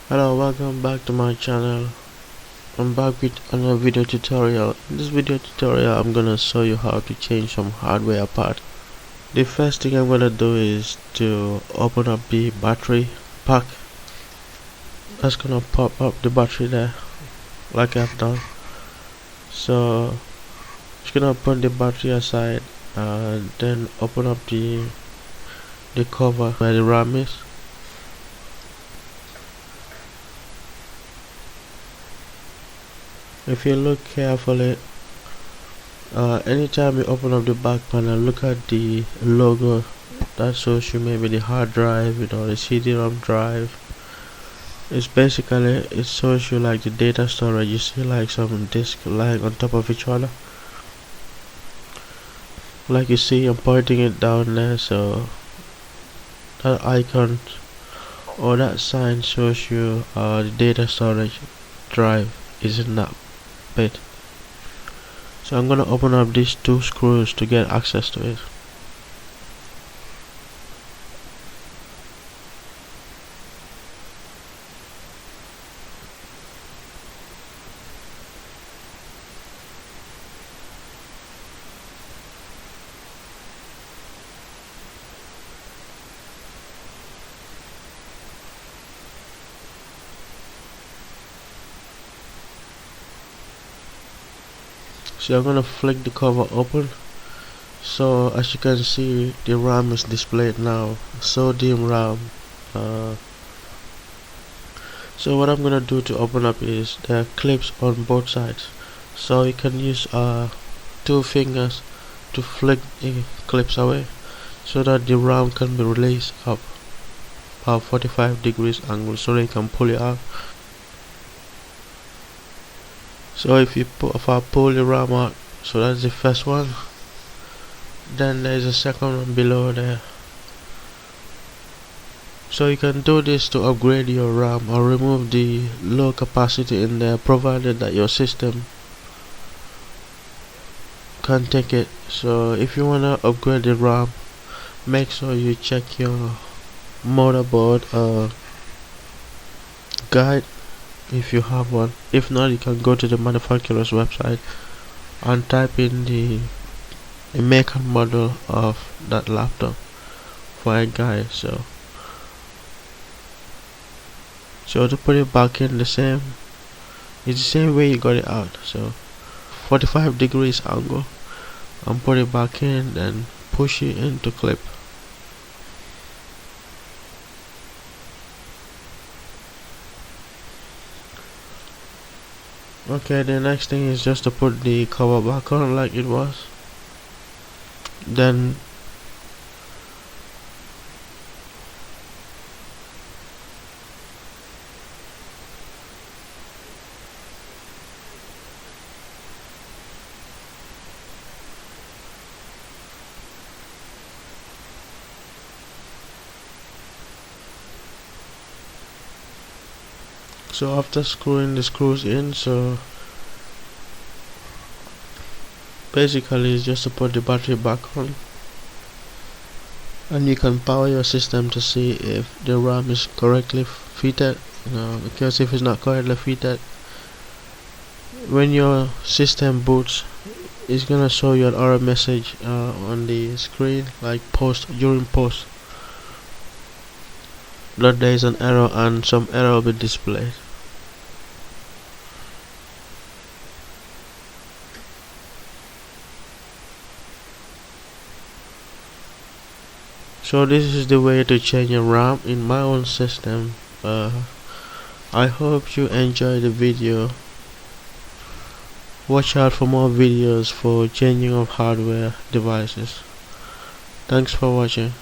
Hello, welcome back to my channel. I'm back with another video tutorial. In this video tutorial I'm gonna show you how to change some hardware part. The first thing I'm gonna do is to open up the battery pack. That's gonna pop up the battery there like I've done. So just gonna put the battery aside and then open up the cover where the RAM is. If you look carefully, anytime you open up the back panel, look at the logo that shows you maybe the hard drive, the CD-ROM drive. It's basically, it shows you like the data storage. You see like some disk lying on top of each other. Like you see, I'm pointing it down there, so that icon or that sign shows you the data storage drive is in that bit. So I'm gonna open up these two screws to get access to it. So I'm gonna flick the cover open. So as you can see, the RAM is displayed now, Sodimm RAM. So what I'm gonna do to open up is there are clips on both sides, so you can use two fingers to flick the clips away so that the RAM can be released up about 45 degrees angle so they can pull it out. So if I pull the RAM out, so that's the first one, then there's a second one below there. So you can do this to upgrade your RAM or remove the low capacity in there, provided that your system can take it. So if you wanna upgrade the RAM, make sure you check your motherboard guide if you have one. If not, you can go to the manufacturer's website and type in the make and model of that laptop for a guide. So to put it back in, it's the same way you got it out. So 45 degrees angle, and put it back in, then push it into clip. Okay, the next thing is just to put the cover back on like it was. Then so after screwing the screws in, so basically it's just to put the battery back on, and you can power your system to see if the RAM is correctly fitted, because if it's not correctly fitted, when your system boots, it's gonna show you an error message on the screen, like during post that there is an error and some error will be displayed. So this is the way to change a RAM in my own system. I hope you enjoy the video. Watch out for more videos for changing of hardware devices. Thanks for watching.